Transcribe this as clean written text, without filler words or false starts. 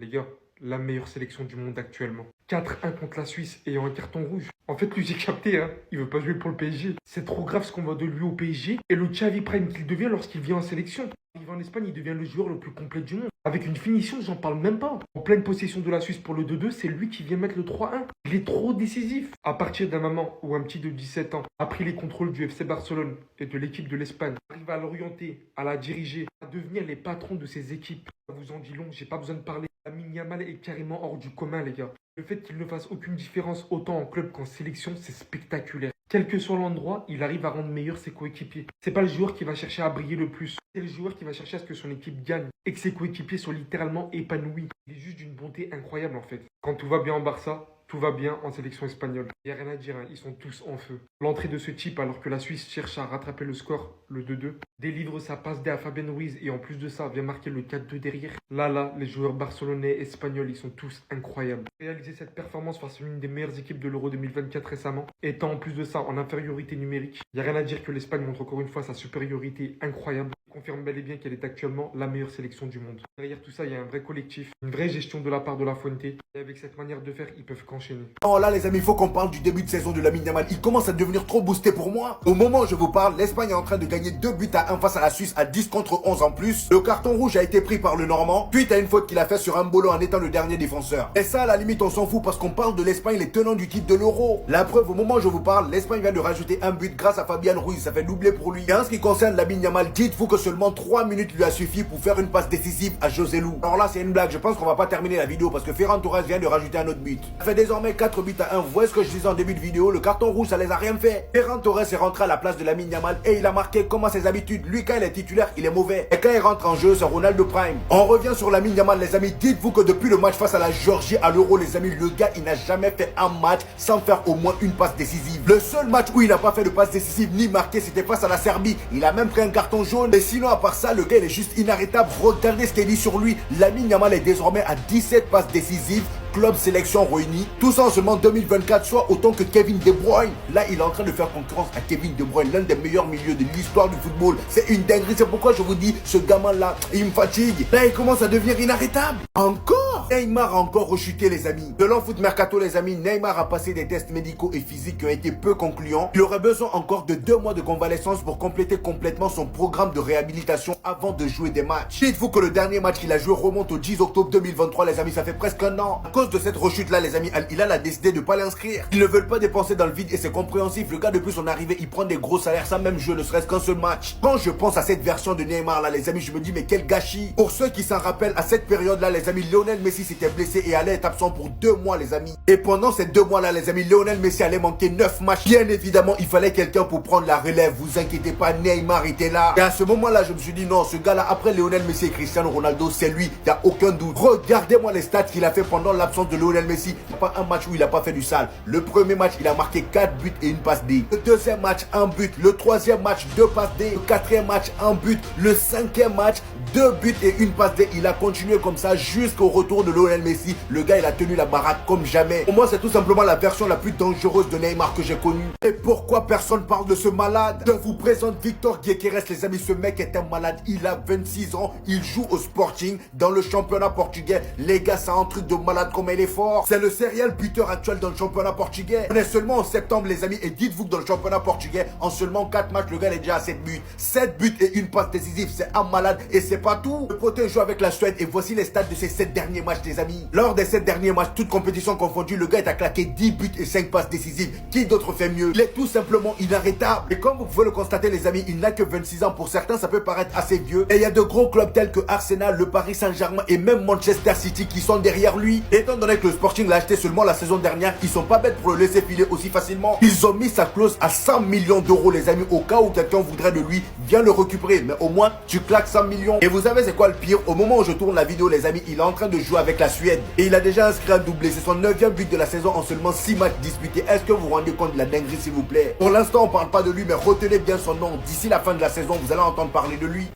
Les gars, la meilleure sélection du monde actuellement. 4-1 contre la Suisse ayant un carton rouge. En fait, lui, j'ai capté, hein. Il veut pas jouer pour le PSG. C'est trop grave ce qu'on voit de lui au PSG et le Xavi Prime qu'il devient lorsqu'il vient en sélection. Arrivé en Espagne, il devient le joueur le plus complet du monde. Avec une finition, j'en parle même pas. En pleine possession de la Suisse pour le 2-2, c'est lui qui vient mettre le 3-1. Il est trop décisif. À partir d'un moment où un petit de 17 ans a pris les contrôles du FC Barcelone et de l'équipe de l'Espagne, arrive à l'orienter, à la diriger, à devenir les patrons de ses équipes. Ça vous en dit long, j'ai pas besoin de parler. Lamine Yamal est carrément hors du commun, les gars. Le fait qu'il ne fasse aucune différence autant en club qu'en sélection, c'est spectaculaire. Quel que soit l'endroit, il arrive à rendre meilleur ses coéquipiers. C'est pas le joueur qui va chercher à briller le plus. C'est le joueur qui va chercher à ce que son équipe gagne et que ses coéquipiers soient littéralement épanouis. Il est juste d'une bonté incroyable en fait. Quand tout va bien en Barça, tout va bien en sélection espagnole. Il n'y a rien à dire, hein. Ils sont tous en feu. L'entrée de ce type, alors que la Suisse cherche à rattraper le score, le 2-2, délivre sa passe D à Fabien Ruiz et en plus de ça, vient marquer le 4-2 derrière. Là, les joueurs barcelonais, espagnols, ils sont tous incroyables. Réaliser cette performance face à l'une des meilleures équipes de l'Euro 2024 récemment, étant en plus de ça en infériorité numérique, il n'y a rien à dire que l'Espagne montre encore une fois sa supériorité incroyable. Confirme bel et bien qu'elle est actuellement la meilleure sélection du monde. Derrière tout ça, il y a un vrai collectif, une vraie gestion de la part de La Fuente. Et avec cette manière de faire, ils peuvent qu'enchaîner. Oh là les amis, il faut qu'on parle du début de saison de Lamine Yamal. Il commence à devenir trop boosté pour moi. Au moment où je vous parle, l'Espagne est en train de gagner 2-1 face à la Suisse à 10 contre 11 en plus. Le carton rouge a été pris par le Normand, suite à une faute qu'il a fait sur Mbolo en étant le dernier défenseur. Et ça, à la limite, on s'en fout parce qu'on parle de l'Espagne, les tenants du titre de l'Euro. La preuve, au moment où je vous parle, l'Espagne vient de rajouter un but grâce à Fabien Ruiz. Ça fait doubler pour lui. Et en ce qui concerne Lamine Yamal, dites-vous que seulement 3 minutes lui a suffi pour faire une passe décisive à José Lu. Alors là, c'est une blague. Je pense qu'on va pas terminer la vidéo parce que Ferran Torres vient de rajouter un autre but. Ça fait désormais 4-1. Vous voyez ce que je disais en début de vidéo, le carton rouge, ça les a rien fait. Ferran Torres est rentré à la place de Lamine Yamal et il a marqué comme à ses habitudes. Lui, quand il est titulaire, il est mauvais. Et quand il rentre en jeu, c'est Ronaldo Prime. On revient sur Lamine Yamal, les amis. Dites-vous que depuis le match face à la Géorgie à l'Euro, les amis, le gars, il n'a jamais fait un match sans faire au moins une passe décisive. Le seul match où il n'a pas fait de passe décisive ni marqué, c'était face à la Serbie. Il a même pris un carton jaune. Et sinon, à part ça, le gars, il est juste inarrêtable. Regardez ce qu'il dit sur lui. Lamine Yamal est désormais à 17 passes décisives. Club sélection réunis, tout ça en seulement 2024, soit autant que Kevin De Bruyne. Là, il est en train de faire concurrence à Kevin De Bruyne, l'un des meilleurs milieux de l'histoire du football. C'est une dinguerie, c'est pourquoi je vous dis, ce gamin-là, il me fatigue. Là, il commence à devenir inarrêtable. Encore Neymar a encore rechuté, les amis. Selon Foot Mercato, les amis, Neymar a passé des tests médicaux et physiques qui ont été peu concluants. Il aurait besoin encore de 2 mois de convalescence pour compléter complètement son programme de réhabilitation avant de jouer des matchs. Dites-vous que le dernier match qu'il a joué remonte au 10 octobre 2023, les amis, ça fait presque un an. À cause de cette rechute là, les amis, Al Hilal a décidé de ne pas l'inscrire. Ils ne veulent pas dépenser dans le vide et c'est compréhensif. Le gars, depuis son arrivée, il prend des gros salaires sans même jouer ne serait-ce qu'un seul match. Quand je pense à cette version de Neymar là, les amis, je me dis mais quel gâchis. Pour ceux qui s'en rappellent, à cette période là, les amis, Lionel Messi s'était blessé et allait être absent pour 2 mois, les amis. Et pendant ces 2 mois là, les amis, Lionel Messi allait manquer 9 matchs. Bien évidemment, il fallait quelqu'un pour prendre la relève. Vous inquiétez pas, Neymar était là. Et à ce moment là, je me suis dit non, ce gars là, après Lionel Messi et Cristiano Ronaldo, c'est lui, il n'y a aucun doute. Regardez-moi les stats qu'il a fait pendant l'absence de Lionel Messi. Il n'y a pas un match où il n'a pas fait du sale. Le premier match, il a marqué 4 buts et une passe D. Le deuxième match, 1 but. Le troisième match, 2 passes D. Le quatrième match, 1 but. Le cinquième match, 2 buts et une passe D. Il a continué comme ça jusqu'au retour de Lionel Messi. Le gars, il a tenu la baraque comme jamais. Pour moi, c'est tout simplement la version la plus dangereuse de Neymar que j'ai connue. Et pourquoi personne parle de ce malade? Je vous présente Victor Gyökeres, les amis. Ce mec est un malade. Il a 26 ans. Il joue au Sporting dans le championnat portugais. Les gars, c'est un truc de malade comme il est fort. C'est le serial buteur actuel dans le championnat portugais. On est seulement en septembre, les amis. Et dites-vous que dans le championnat portugais, en seulement 4 matchs, le gars est déjà à 7 buts. 7 buts et une passe décisive. C'est un malade. Et c'est pas tout. Le poteau joue avec la Suède. Et voici les stats de ces 7 derniers matchs, les amis. Lors des 7 derniers matchs, toutes compétitions confondues, le gars est à claquer 10 buts et 5 passes décisives. Qui d'autre fait mieux? Il est tout simplement inarrêtable. Et comme vous pouvez le constater, les amis, il n'a que 26 ans. Pour certains, ça peut paraître assez vieux. Et il y a de gros clubs tels que Arsenal, le Paris Saint-Germain et même Manchester City qui sont derrière lui. Étant donné que le Sporting l'a acheté seulement la saison dernière, ils sont pas bêtes pour le laisser filer aussi facilement. Ils ont mis sa clause à 100 millions d'euros, les amis, au cas où quelqu'un voudrait de lui, viens le récupérer. Mais au moins, tu claques 100 millions. Et vous savez c'est quoi le pire? Au moment où je tourne la vidéo, les amis, il est en train de jouer avec la Suède. Et il a déjà inscrit un doublé. C'est son 9e but de la saison en seulement 6 matchs disputés. Est-ce que vous vous rendez compte de la dinguerie, s'il vous plaît? Pour l'instant, on parle pas de lui, mais retenez bien son nom. D'ici la fin de la saison, vous allez entendre parler de lui.